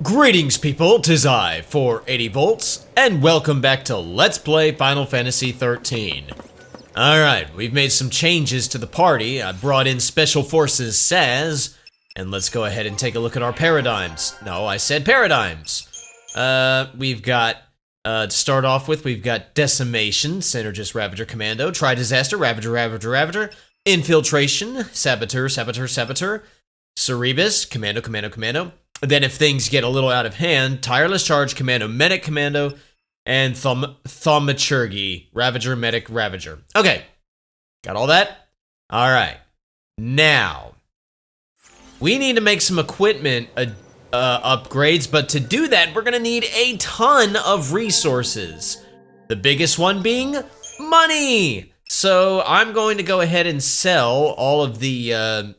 Greetings people, 'tis I, 480 volts, and welcome back to Let's Play Final Fantasy XIII. Alright, we've made some changes to the party. I brought in Special Forces Saz, and let's go ahead and take a look at our paradigms. No, I said paradigms. We've got, to start off with, we've got Decimation, Synergist Ravager Commando, Tri-Disaster, Ravager, Infiltration, Saboteur, Cerebus, Commando. Then if things get a little out of hand, Tireless Charge Commando, Medic Commando, and Thaumaturgy, Ravager, Medic, Ravager. Okay, got all that? Alright, now, we need to make some equipment upgrades, but to do that, we're gonna need a ton of resources. The biggest one being money! So I'm going to go ahead and sell all of the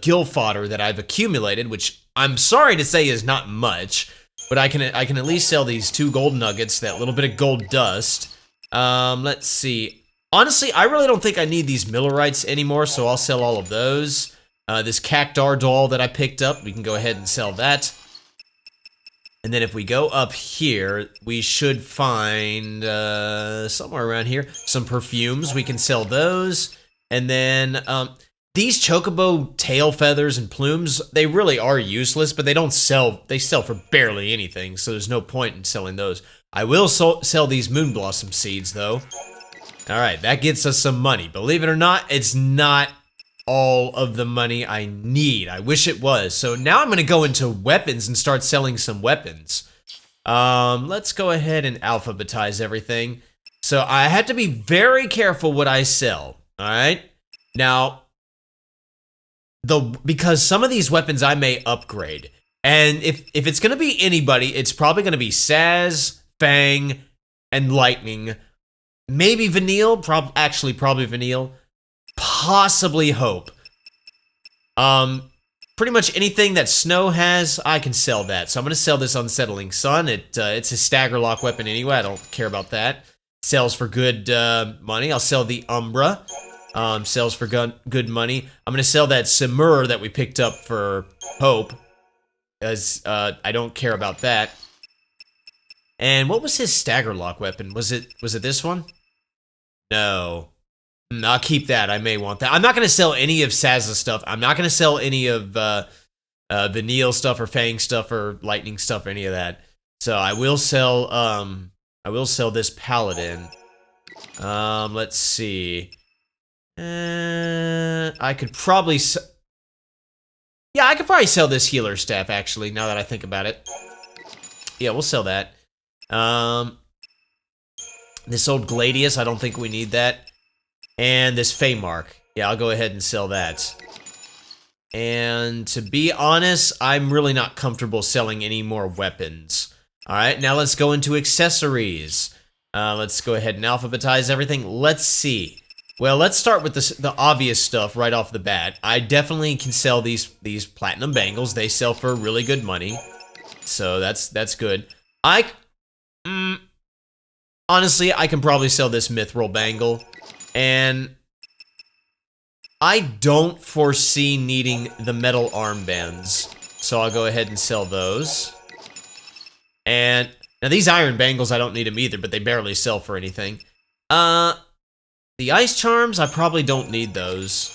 gill fodder that I've accumulated, which I'm sorry to say is not much, but I can at least sell these 2 gold nuggets, that little bit of gold dust. Let's see. Honestly, I really don't think I need these Millerites anymore, so I'll sell all of those. This Cactar doll that I picked up, we can go ahead and sell that. And then if we go up here, we should find, somewhere around here, some perfumes. We can sell those. And then, these chocobo tail feathers and plumes, they really are useless, but they sell for barely anything, so there's no point in selling those. I will sell these moon blossom seeds, though. Alright, that gets us some money. Believe it or not, it's not all of the money I need. I wish it was. So now I'm going to go into weapons and start selling some weapons. Let's go ahead and alphabetize everything. So I have to be very careful what I sell, alright? Now, because some of these weapons I may upgrade, and if it's gonna be anybody, it's probably gonna be Saz, Fang, and Lightning. Maybe Vanille, probably Vanille. Possibly Hope. Pretty much anything that Snow has, I can sell that. So I'm gonna sell this Unsettling Sun. It's a stagger lock weapon anyway. I don't care about that. Sells for good money. I'll sell the Umbra. Sells for good money. I'm gonna sell that Simur that we picked up for Hope, as I don't care about that. And what was his stagger lock weapon? Was it this one? No. I'll keep that. I may want that. I'm not gonna sell any of Saz's stuff. I'm not gonna sell any of Vanille stuff or Fang stuff or Lightning stuff or any of that. So I will sell this Paladin. Let's see. I could probably sell this healer staff, actually, now that I think about it. Yeah, we'll sell that. This old Gladius, I don't think we need that. And this Feymark. Yeah, I'll go ahead and sell that. And to be honest, I'm really not comfortable selling any more weapons. Alright, now let's go into accessories. Let's go ahead and alphabetize everything. Let's see. Well, let's start with the obvious stuff right off the bat. I definitely can sell these platinum bangles. They sell for really good money, so that's good. Honestly, I can probably sell this mithril bangle, and I don't foresee needing the metal armbands, so I'll go ahead and sell those. And now these iron bangles, I don't need them either, but they barely sell for anything. The ice charms, I probably don't need those.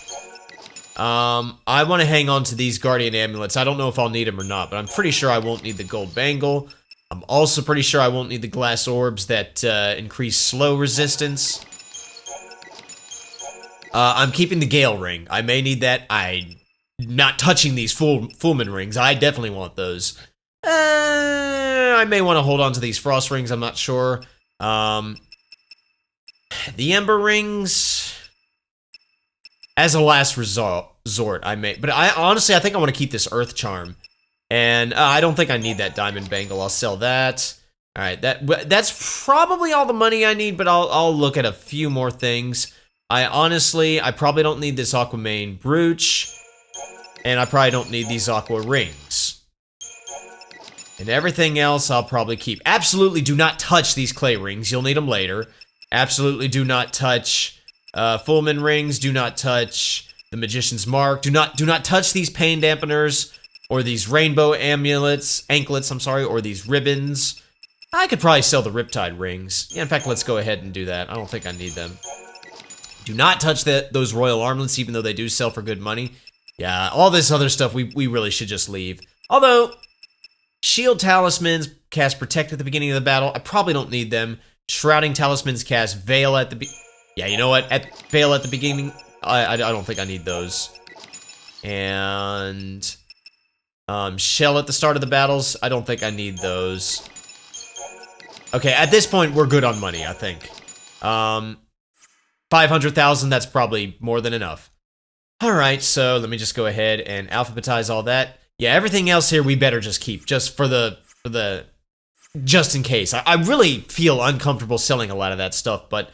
I want to hang on to these guardian amulets. I don't know if I'll need them or not, but I'm pretty sure I won't need the gold bangle. I'm also pretty sure I won't need the glass orbs that increase slow resistance. I'm keeping the Gale ring. I may need that. I'm not touching these Fullman rings. I definitely want those. I may want to hold on to these frost rings. I'm not sure. The Ember Rings, as a last resort, I may. But honestly, I think I want to keep this Earth Charm. And I don't think I need that Diamond Bangle. I'll sell that. Alright, that's probably all the money I need, but I'll look at a few more things. I probably don't need this Aquamarine Brooch. And I probably don't need these Aqua Rings. And everything else I'll probably keep. Absolutely do not touch these clay rings. You'll need them later. Absolutely do not touch Fullman rings. Do not touch the Magician's Mark. Do not touch these pain dampeners. or these rainbow anklets, I'm sorry, or these ribbons. I could probably sell the Riptide rings. Yeah, in fact, let's go ahead and do that. I don't think I need them. Do not touch those royal armlets, even though they do sell for good money. Yeah, all this other stuff, we really should just leave. Although, shield talismans cast protect at the beginning of the battle. I probably don't need them. Shrouding talismans cast veil at the yeah, you know what? Veil at the beginning. I don't think I need those. And shell at the start of the battles. I don't think I need those. Okay, at this point we're good on money, I think. 500,000. That's probably more than enough. All right, so let me just go ahead and alphabetize all that. Yeah, everything else here we better just keep, just for the just in case. I really feel uncomfortable selling a lot of that stuff, but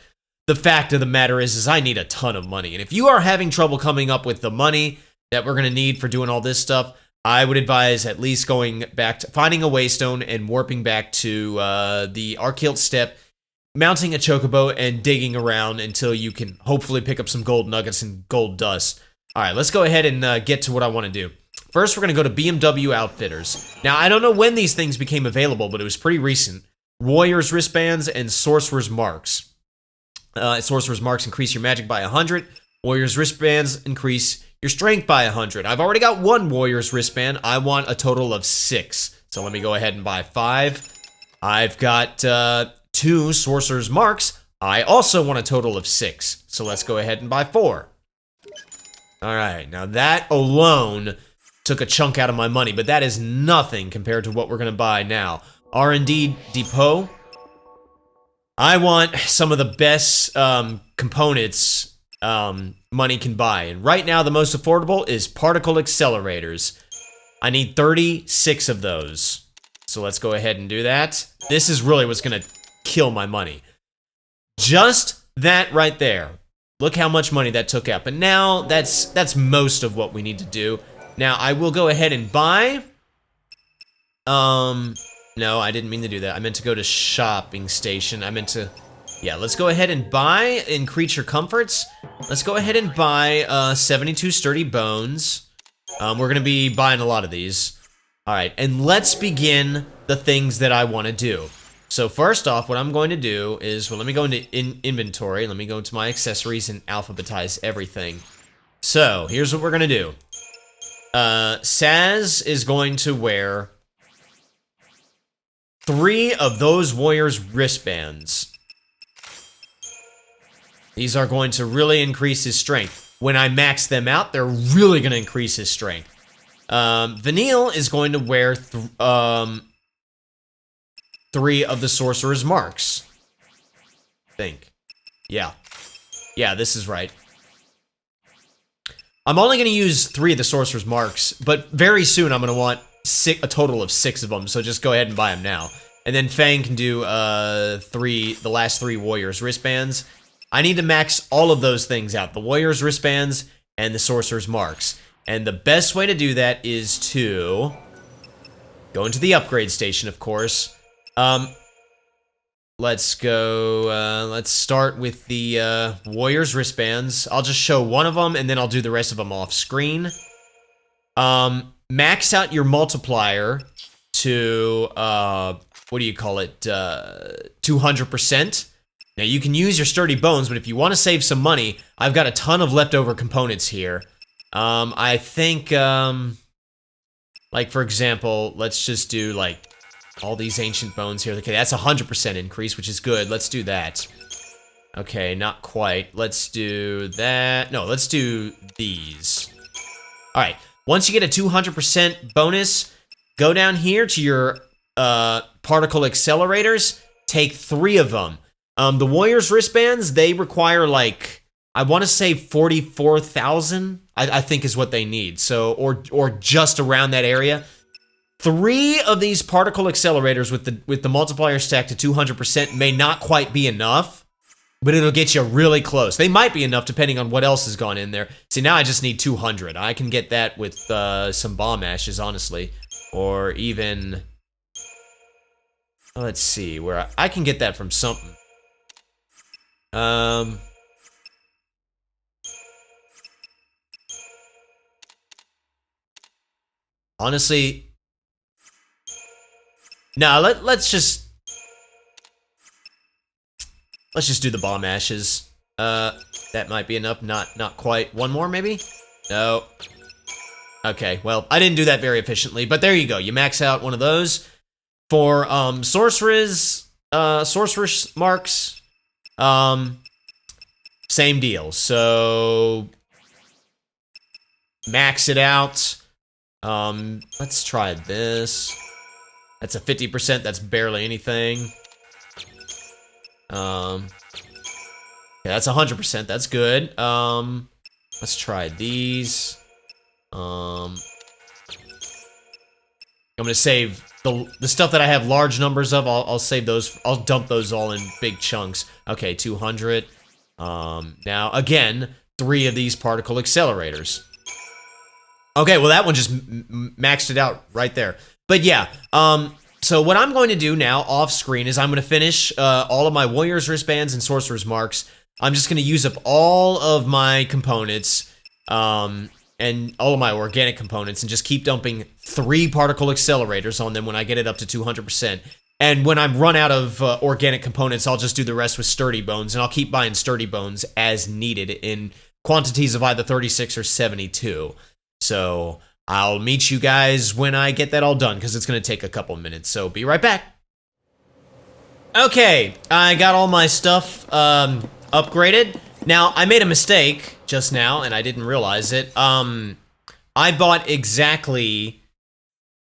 the fact of the matter is I need a ton of money. And if you are having trouble coming up with the money that we're gonna need for doing all this stuff, I would advise at least going back to finding a waystone and warping back to the Archealt Steppe, mounting a chocobo, and digging around until you can hopefully pick up some gold nuggets and gold dust. All right, let's go ahead and get to what I want to do. First, we're going to go to BMW Outfitters. Now, I don't know when these things became available, but it was pretty recent. Warrior's Wristbands and Sorcerer's Marks. Sorcerer's Marks increase your magic by 100. Warrior's Wristbands increase your strength by 100. I've already got one Warrior's Wristband. I want a total of 6. So let me go ahead and buy 5. I've got 2 Sorcerer's Marks. I also want a total of 6. So let's go ahead and buy 4. All right, now that alone took a chunk out of my money, but that is nothing compared to what we're gonna buy now. R&D Depot. I want some of the best components money can buy, and right now the most affordable is particle accelerators. I need 36 of those, so let's go ahead and do that. This is really what's gonna kill my money. Just that right there. Look how much money that took out. But now that's most of what we need to do. Now I will go ahead and buy. No, I didn't mean to do that. I meant to go to shopping station. I meant to. Yeah, let's go ahead and buy in creature comforts. Let's go ahead and buy 72 sturdy bones. We're gonna be buying a lot of these. All right, and let's begin the things that I want to do. So first off, what I'm going to do is, well, let me go into inventory. Let me go into my accessories and alphabetize everything. So here's what we're gonna do. Saz is going to wear 3 of those Warrior's Wristbands. These are going to really increase his strength. When I max them out, they're really gonna increase his strength. Vanille is going to wear 3 of the Sorcerer's Marks. I think. Yeah. Yeah, this is right. I'm only going to use 3 of the Sorcerer's Marks, but very soon I'm going to want a total of 6 of them, so just go ahead and buy them now. And then Fang can do the last 3 Warrior's Wristbands. I need to max all of those things out, the Warrior's Wristbands and the Sorcerer's Marks. And the best way to do that is to go into the upgrade station, of course. Let's go, let's start with the, Warrior's Wristbands. I'll just show one of them, and then I'll do the rest of them off screen. Max out your multiplier to, what do you call it, 200%. Now, you can use your sturdy bones, but if you want to save some money, I've got a ton of leftover components here. I think, like, for example, let's just do, like, all these ancient bones here. Okay, that's 100% increase, which is good. Let's do that. Okay, not quite. Let's do that. No, let's do these. All right. Once you get a 200% bonus, go down here to your particle accelerators. Take 3 of them. The Warrior's Wristbands, they require, like, I want to say 44,000. I think is what they need. So, or just around that area. 3 of these particle accelerators with the multiplier stacked to 200% may not quite be enough, but it'll get you really close. They might be enough depending on what else has gone in there. See, now I just need 200. I can get that with some bomb ashes, honestly, or even let's see where I can get that from something. Honestly, no, let's just do the bomb ashes. That might be enough. Not quite. One more, maybe? No. Okay, well, I didn't do that very efficiently, but there you go. You max out one of those. For sorceress marks, same deal. So max it out. Let's try this. That's a 50%, that's barely anything. Yeah, that's 100%, that's good. Let's try these. I'm gonna save the stuff that I have large numbers of. I'll save those. I'll dump those all in big chunks. Okay, 200. Now again, 3 of these particle accelerators. Okay, well that one just maxed it out right there. But yeah, so what I'm going to do now off screen is I'm going to finish all of my Warrior's wristbands and Sorcerer's marks. I'm just going to use up all of my components, and all of my organic components, and just keep dumping 3 particle accelerators on them when I get it up to 200%. And when I'm run out of organic components, I'll just do the rest with sturdy bones, and I'll keep buying sturdy bones as needed in quantities of either 36 or 72. So I'll meet you guys when I get that all done, because it's going to take a couple minutes, so be right back. Okay, I got all my stuff upgraded. Now, I made a mistake just now, and I didn't realize it. I bought exactly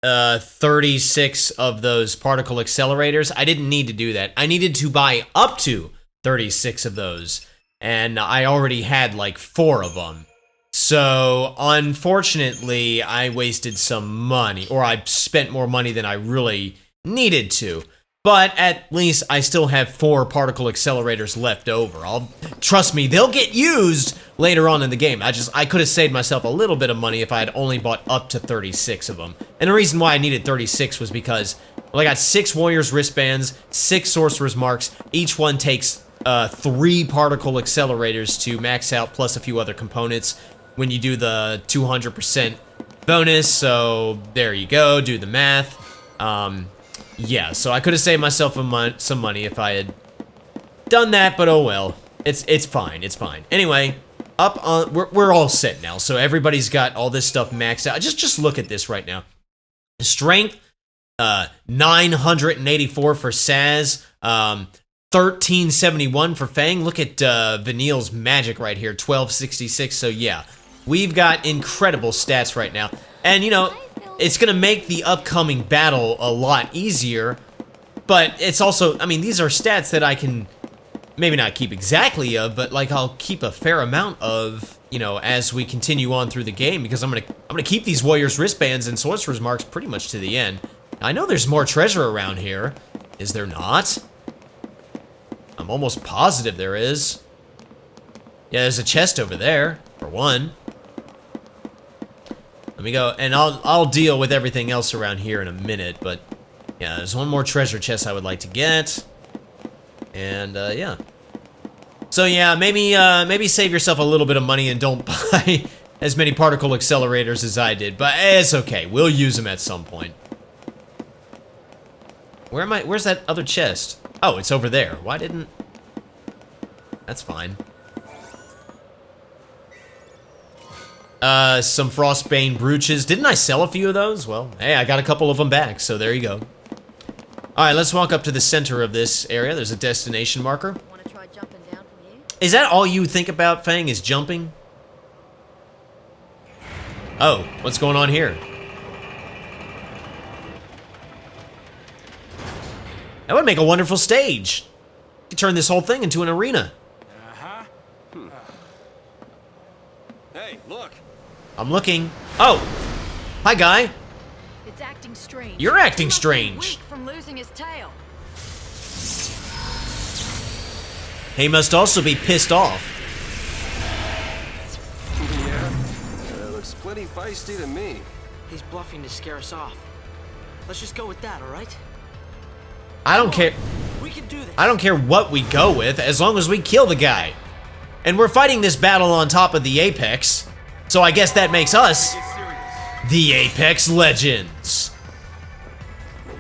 36 of those particle accelerators. I didn't need to do that. I needed to buy up to 36 of those, and I already had like 4 of them. So, unfortunately, I wasted some money, or I spent more money than I really needed to. But at least I still have 4 particle accelerators left over. Trust me, they'll get used later on in the game. I could have saved myself a little bit of money if I had only bought up to 36 of them. And the reason why I needed 36 was because, well, I got 6 Warrior's wristbands, 6 Sorcerer's marks. Each one takes 3 particle accelerators to max out, plus a few other components when you do the 200% bonus. So there you go, do the math. Yeah, so I could have saved myself some money if I had done that, but oh well. It's fine, it's fine. Anyway, we're all set now, so everybody's got all this stuff maxed out. Just look at this right now. Strength, 984 for Saz, 1371 for Fang. Look at Vanille's magic right here, 1266, so yeah. We've got incredible stats right now. And, you know, it's going to make the upcoming battle a lot easier, but it's also, I mean, these are stats that I can maybe not keep exactly of, but like I'll keep a fair amount of, you know, as we continue on through the game, because I'm gonna keep these Warrior's wristbands and Sorcerer's marks pretty much to the end. I know there's more treasure around here. Is there not? I'm almost positive there is. Yeah, there's a chest over there, for one. Let me go, and I'll deal with everything else around here in a minute, but yeah, there's one more treasure chest I would like to get. And yeah. So yeah, maybe save yourself a little bit of money and don't buy as many particle accelerators as I did, but it's okay. We'll use them at some point. Where's that other chest? Oh, it's over there. Why didn't... That's fine. Some Frostbane brooches. Didn't I sell a few of those? Well, hey, I got a couple of them back, so there you go. Alright, let's walk up to the center of this area. There's a destination marker. Wanna try jumping down from here? Is that all you think about, Fang, is jumping? Oh, what's going on here? That would make a wonderful stage. You could turn this whole thing into an arena. Hey, look. I'm looking. Oh! Hi, guy. It's acting strange. You're acting He must be strange. weak from losing his tail. He must also be pissed off. Yeah, looks plenty feisty to me. He's bluffing to scare us off. Let's just go with that, all right? I don't care. We can do this. I don't care what we go with, as long as we kill the guy. And we're fighting this battle on top of the apex, so I guess that makes us The Apex Legends.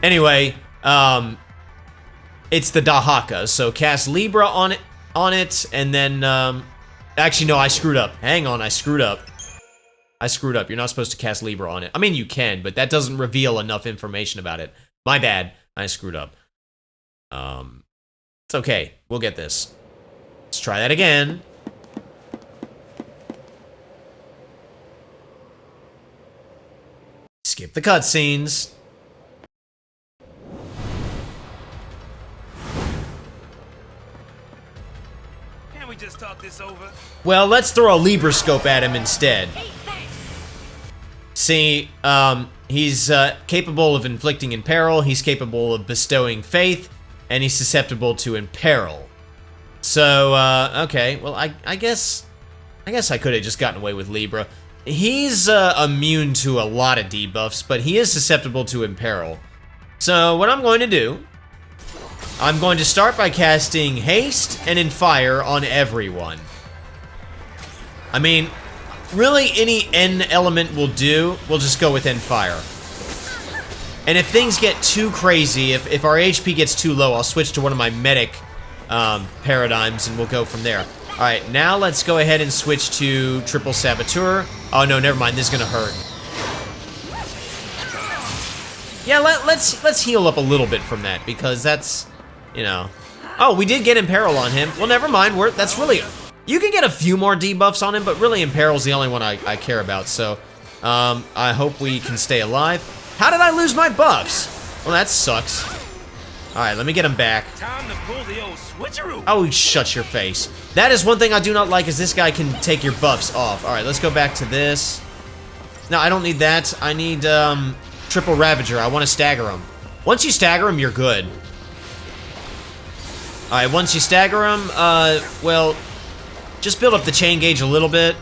Anyway, it's the Dahaka, so cast Libra on it, and then, actually, no, I screwed up. Hang on, I screwed up. You're not supposed to cast Libra on it. I mean, you can, but that doesn't reveal enough information about it. My bad. I screwed up. It's okay. We'll get this. Let's try that again. Skip the cutscenes. Can't we just talk this over? Well, let's throw a Libra scope at him instead. See, he's capable of inflicting imperil, he's capable of bestowing faith, and he's susceptible to imperil. So, okay, well, I guess I could have just gotten away with Libra. He's immune to a lot of debuffs, but he is susceptible to imperil. So, what I'm going to do, I'm going to start by casting Haste and Infire on everyone. I mean, really, any N element will do. We'll just go with Infire. And if things get too crazy, if our HP gets too low, I'll switch to one of my medic paradigms and we'll go from there. Alright, now let's go ahead and switch to Triple Saboteur. Oh no, never mind, this is gonna hurt. Yeah, let's heal up a little bit from that, because that's, you know. Oh, we did get Imperil on him. Well, never mind, that's really... You can get a few more debuffs on him, but really Imperil's the only one I care about, so... I hope we can stay alive. How did I lose my buffs? Well, that sucks. Alright, let me get him back. Time to pull the old switcheroo. Oh, shut your face. That is one thing I do not like, is this guy can take your buffs off. Alright, let's go back to this. No, I don't need that. I need, Triple Ravager. I want to stagger him. Once you stagger him, you're good. Alright, once you stagger him, well, just build up the chain gauge a little bit.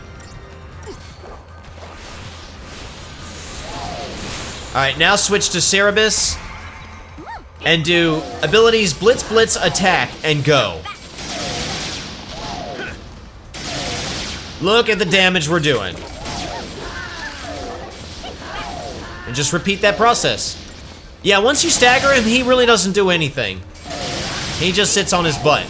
Alright, now switch to Cerebus. And do abilities Blitz, Blitz, Attack, and go. Look at the damage we're doing. And just repeat that process. Yeah, once you stagger him, he really doesn't do anything. He just sits on his butt.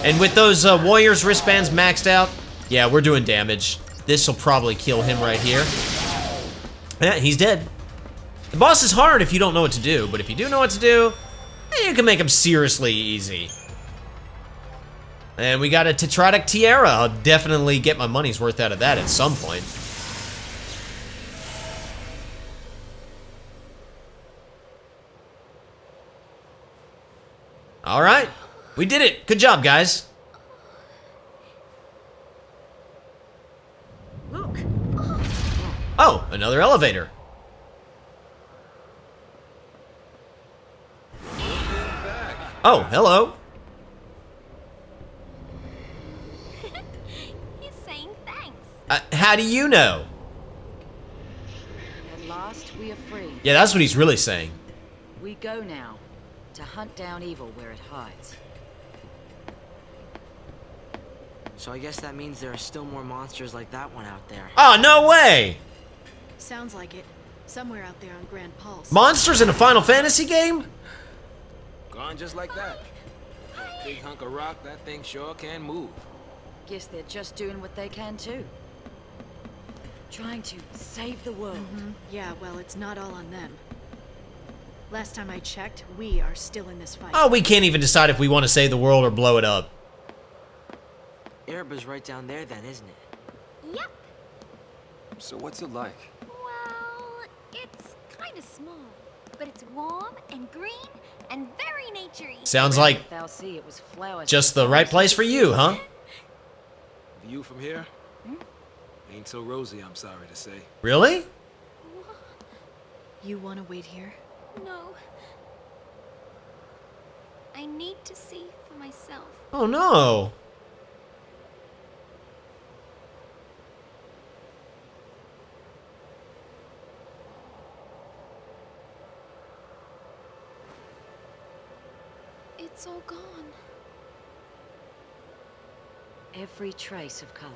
And with those Warriors wristbands maxed out, yeah, we're doing damage. This will probably kill him right here. Yeah, he's dead. The boss is hard if you don't know what to do, but if you do know what to do, you can make him seriously easy. And we got a Tetradic Tiara. I'll definitely get my money's worth out of that at some point. Alright, we did it. Good job, guys. Look. Oh, another elevator. Oh, hello. He's saying thanks. How do you know? At last, we are free. Yeah, that's what he's really saying. We go now to hunt down evil where it hides. So I guess that means there are still more monsters like that one out there. Oh, no way! Sounds like it. Somewhere out there on Grand Pulse. Monsters in a Final Fantasy game? Gone just like that. Big hunk of rock, that thing sure can move. Guess they're just doing what they can too. Trying to save the world. Yeah, well, it's not all on them. Last time I checked, we are still in this fight. Oh, we can't even decide if we want to save the world or blow it up. Ereba's right down there then, isn't it? Yep. So what's it like? Well, it's kind of small, but it's warm and green and very naturey. Sounds like Thou see, it was flowers. just the right place for you, huh? View from here? Ain't so rosy, I'm sorry to say. Really? You want to wait here? No. I need to see for myself. Oh, no. It's all gone. Every trace of color.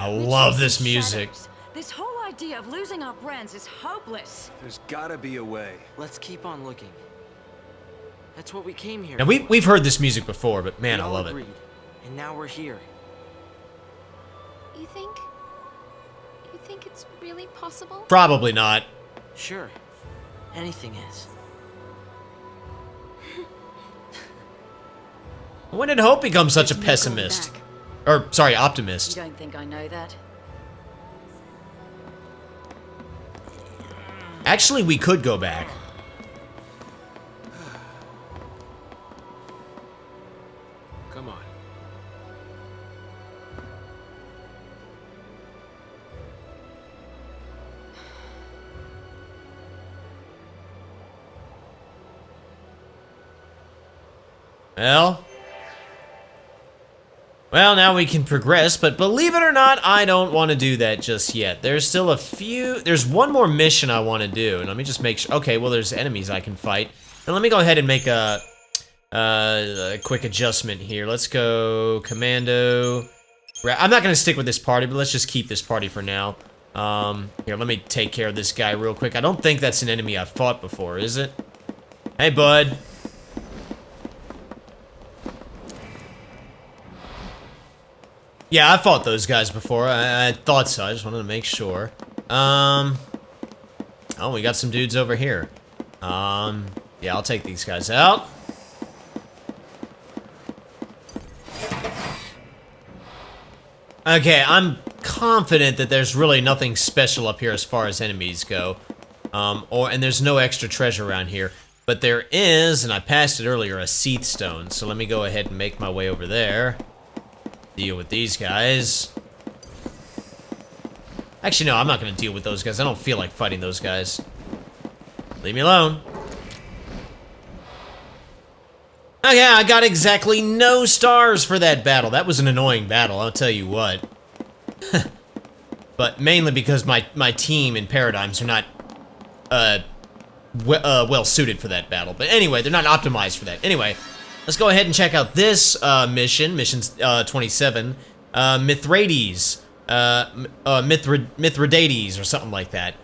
I We're love chasing this music. shadows. This whole idea of losing our brands is hopeless. There's gotta be a way. Let's keep on looking. That's what we came here Now for. we've heard this music before, but man, We I all love agreed, it. and now we're here. You think? You think it's really possible? Probably not. Sure, anything is. When did Hope become such a There's no going pessimist? back. Or, sorry, You optimist. don't think I know that? Actually, we could go back. Come on. Well, now we can progress, but believe it or not, I don't want to do that just yet. There's still there's one more mission I want to do, and let me just make sure. Okay, well, there's enemies I can fight. And let me go ahead and make a quick adjustment here. Let's go Commando. I'm not going to stick with this party, but let's just keep this party for now. Here, let me take care of this guy real quick. I don't think that's an enemy I've fought before, is it? Hey, bud. Yeah, I fought those guys before. I thought so. I just wanted to make sure. Oh, we got some dudes over here. Yeah, I'll take these guys out. Okay, I'm confident that there's really nothing special up here as far as enemies go. And there's no extra treasure around here. But there is, and I passed it earlier, a Seath Stone. So let me go ahead and make my way over there. Deal with these guys. Actually, no, I'm not going to deal with those guys. I don't feel like fighting those guys. Leave me alone. Okay, I got exactly no stars for that battle. That was an annoying battle, I'll tell you what. But mainly because my team in Paradigms are not well suited for that battle. But anyway, they're not optimized for that. Anyway, let's go ahead and check out this mission, mission 27, Mithridates, Mithridates or something like that.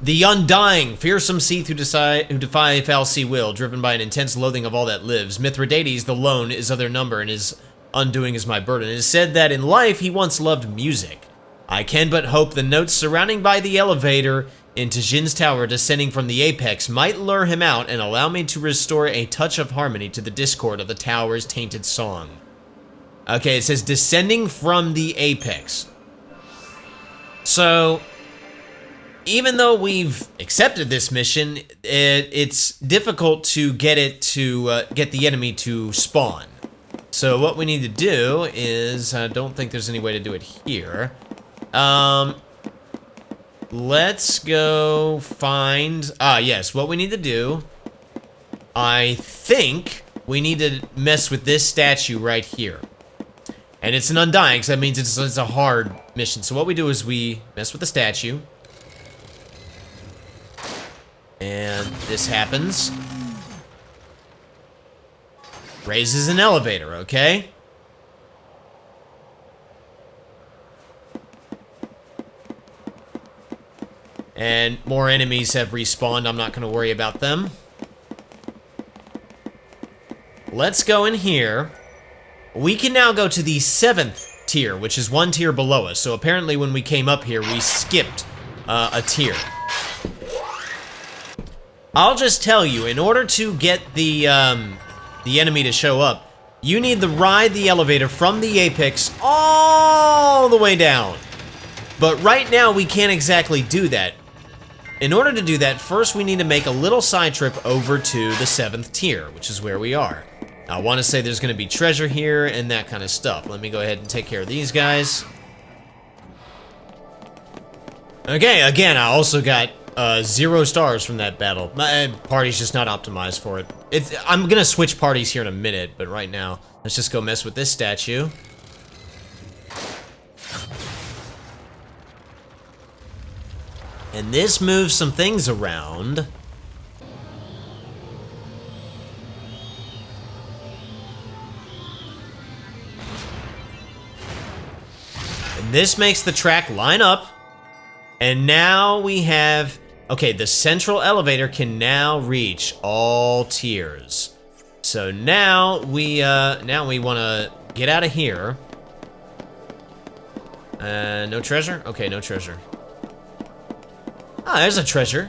The Undying, fearsome Seath who defy fal'Cie will, driven by an intense loathing of all that lives. Mithridates, the lone, is of their number, and his undoing is my burden. It is said that in life he once loved music. I can but hope the notes surrounding by the elevator into Jin's tower descending from the apex might lure him out and allow me to restore a touch of harmony to the discord of the tower's tainted song. Okay, it says descending from the apex. So, even though we've accepted this mission, it's difficult to get it to get the enemy to spawn. So what we need to do is, I don't think there's any way to do it here. Let's go find, yes, what we need to do, I think we need to mess with this statue right here. And it's an Undying, so that means it's a hard mission. So what we do is we mess with the statue. And this happens. Raises an elevator, okay? And more enemies have respawned. I'm not going to worry about them. Let's go in here. We can now go to the 7th tier, which is one tier below us. So apparently when we came up here, we skipped a tier. I'll just tell you, in order to get the enemy to show up, you need to ride the elevator from the apex all the way down. But right now, we can't exactly do that. In order to do that, first we need to make a little side trip over to the 7th tier, which is where we are. I want to say there's going to be treasure here and that kind of stuff. Let me go ahead and take care of these guys. Okay, again, I also got 0 stars from that battle. My party's just not optimized for it. I'm going to switch parties here in a minute, but right now, let's just go mess with this statue. And this moves some things around. And this makes the track line up. And now we have... Okay, the central elevator can now reach all tiers. So now we want to get out of here. No treasure? Okay, no treasure. Ah, there's a treasure.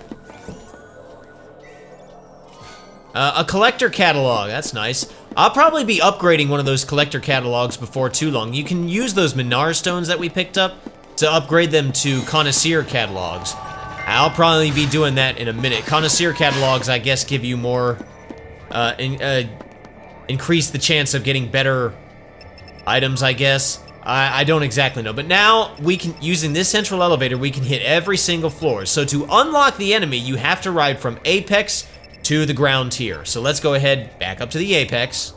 A collector catalog, that's nice. I'll probably be upgrading one of those collector catalogs before too long. You can use those Minar stones that we picked up to upgrade them to connoisseur catalogs. I'll probably be doing that in a minute. Connoisseur catalogs, I guess, give you more, increase the chance of getting better items, I guess. I don't exactly know, but now we can, using this central elevator, we can hit every single floor. So to unlock the enemy, you have to ride from Apex to the ground tier. So let's go ahead, back up to the Apex.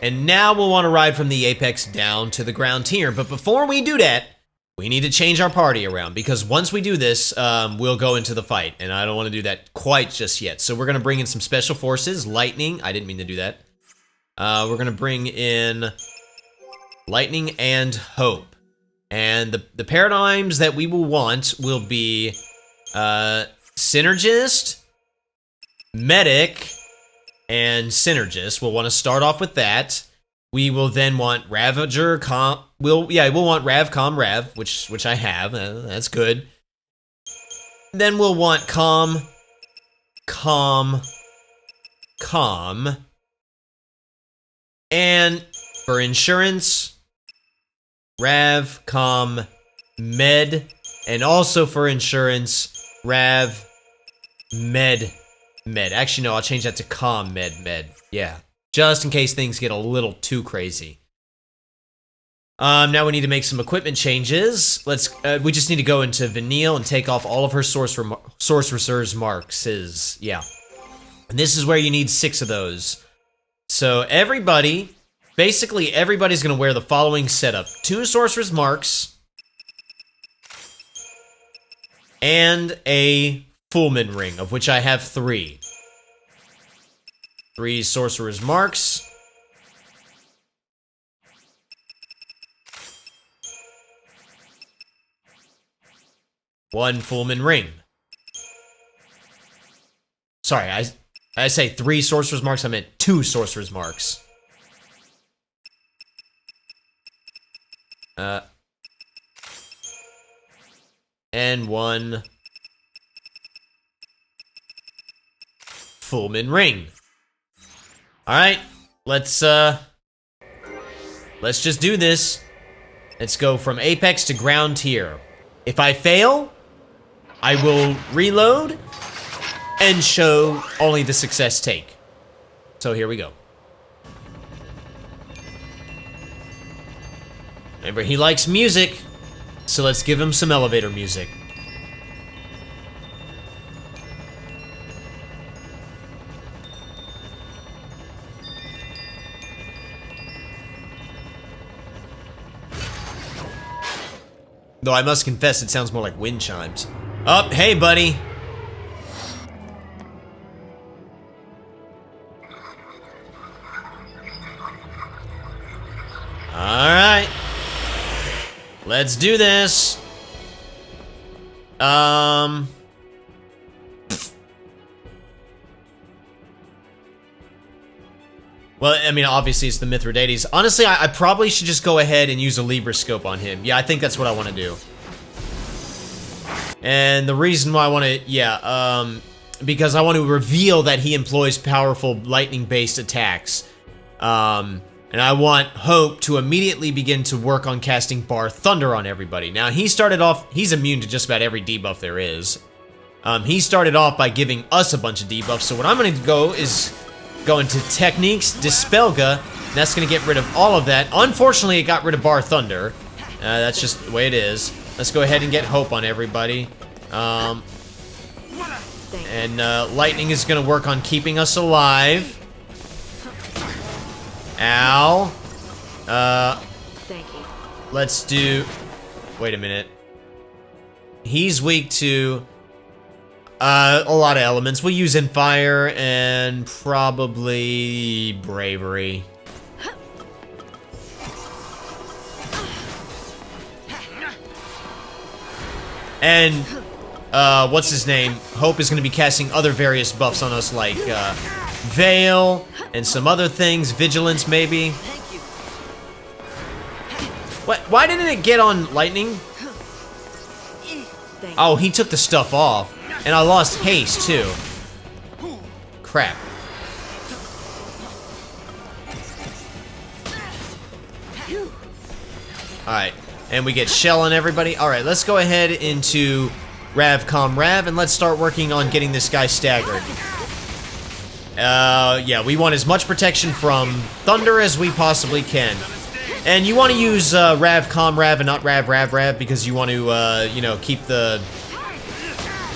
And now we'll want to ride from the Apex down to the ground tier. But before we do that, we need to change our party around. Because once we do this, we'll go into the fight. And I don't want to do that quite just yet. So we're going to bring in some special forces. Lightning. I didn't mean to do that. We're going to bring in Lightning and Hope. And the paradigms that we will want will be Synergist, Medic, and Synergist. We'll want to start off with that. We will then want Ravager, we'll want Rav, Rav, which I have. That's good. Then we'll want Calm. And for insurance, Rav, Med, and also for insurance, Rav, Med. Actually, no, I'll change that to Med. Yeah. Just in case things get a little too crazy. Now we need to make some equipment changes. We just need to go into Vanille and take off all of her sorcerer's marks. Yeah. And this is where you need 6 of those. So basically everybody's gonna wear the following setup. 2 sorcerer's marks. And a Fullman ring, of which I have 3. 3 sorcerer's marks. One Fullman ring. Sorry, I say 3 sorcerer's marks, I meant 2 sorcerer's marks. And 1 Fullman ring. Alright, let's just do this. Let's go from Apex to ground tier. If I fail, I will reload and show only the success take. So here we go. Remember, he likes music, so let's give him some elevator music. Though I must confess, it sounds more like wind chimes. Oh, hey, buddy. Alright. Let's do this. Well, I mean, obviously it's the Mithridates. Honestly, I probably should just go ahead and use a Libra scope on him. Yeah, I think that's what I want to do. And the reason why I want to, because I want to reveal that he employs powerful lightning-based attacks. And I want Hope to immediately begin to work on casting Bar Thunder on everybody. Now, he started off, he's immune to just about every debuff there is. He started off by giving us a bunch of debuffs, so what I'm going to go is go into Techniques, Dispelga, and that's going to get rid of all of that. Unfortunately, it got rid of Bar Thunder. That's just the way it is. Let's go ahead and get Hope on everybody. And lightning is gonna work on keeping us alive. Ow. Thank you. Let's do... Wait a minute. He's weak to a lot of elements. We'll use in fire and probably bravery. And what's his name? Hope is going to be casting other various buffs on us, like Veil and some other things. Vigilance, maybe. What? Why didn't it get on lightning? Oh, he took the stuff off. And I lost haste, too. Crap. Alright. And we get shell on everybody. Alright, let's go ahead into Rav, and let's start working on getting this guy staggered. Yeah, we want as much protection from thunder as we possibly can. And you want to use Rav and not Rav because you want to, you know, keep the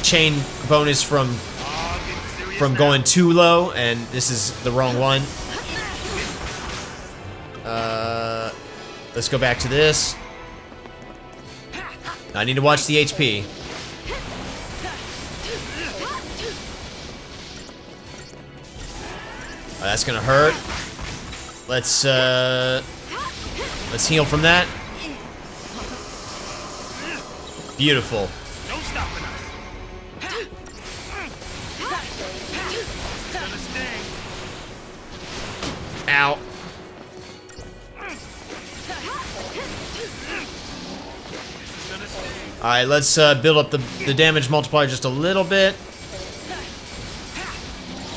chain bonus from going too low, and this is the wrong one. Let's go back to this. I need to watch the HP. Oh, that's gonna hurt. Let's heal from that. Beautiful. No stopping us. Gonna sting. Ow. Alright, let's build up the damage multiplier just a little bit.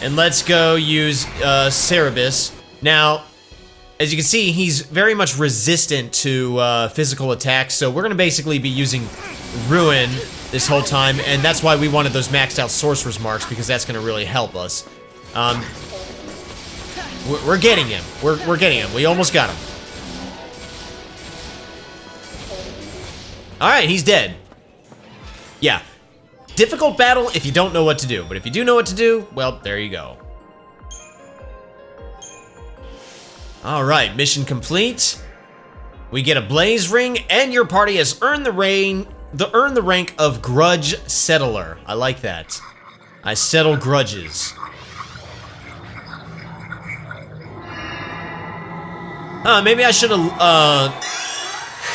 And let's go use Cerebus. Now, as you can see, he's very much resistant to physical attacks, so we're going to basically be using Ruin this whole time, and that's why we wanted those maxed out Sorcerer's Marks, because that's going to really help us. We're getting him. We're getting him. We almost got him. Alright, he's dead. Yeah. Difficult battle if you don't know what to do, but if you do know what to do, well, there you go. Alright, mission complete. We get a Blaze Ring, and your party has earned the rank of Grudge Settler. I like that. I settle grudges. Maybe I should have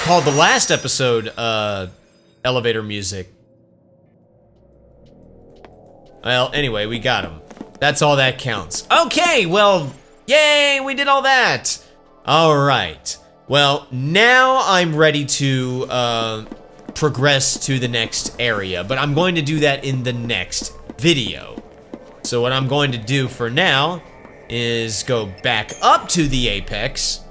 called the last episode elevator music. Well, anyway, we got him. That's all that counts. Okay, well, yay, we did all that. All right. Well, now I'm ready to progress to the next area, but I'm going to do that in the next video. So what I'm going to do for now is go back up to the apex.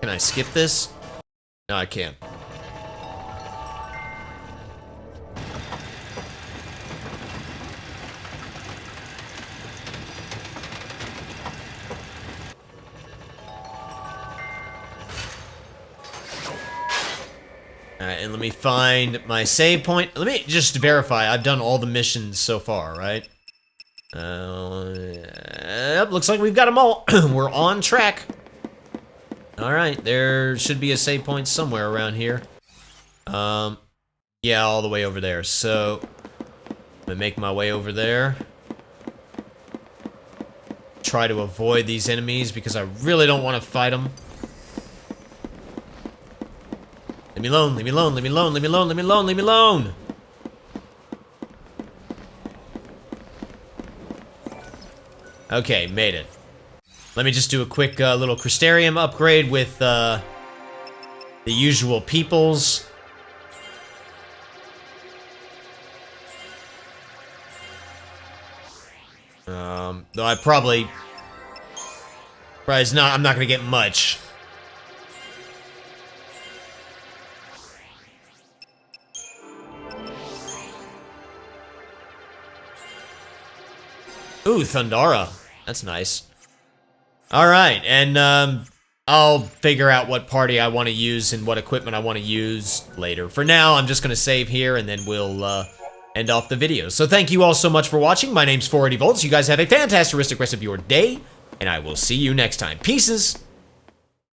Can I skip this? No, I can't. Alright, and let me find my save point. Let me just verify I've done all the missions so far, right? Yep, looks like we've got them all. We're on track. Alright, there should be a save point somewhere around here. Yeah, all the way over there. So, I'm gonna make my way over there. Try to avoid these enemies because I really don't want to fight them. Leave me alone, leave me alone, leave me alone, leave me alone, leave me alone, leave me alone! Okay, made it. Let me just do a quick little Crystarium upgrade with the usual peoples. Though I probably is not. I'm not gonna get much. Ooh, Thundara. That's nice. Alright, and I'll figure out what party I want to use and what equipment I want to use later. For now, I'm just going to save here, and then we'll end off the video. So thank you all so much for watching. My name's 480 Volts. You guys have a fantastic rest of your day, and I will see you next time. Pieces!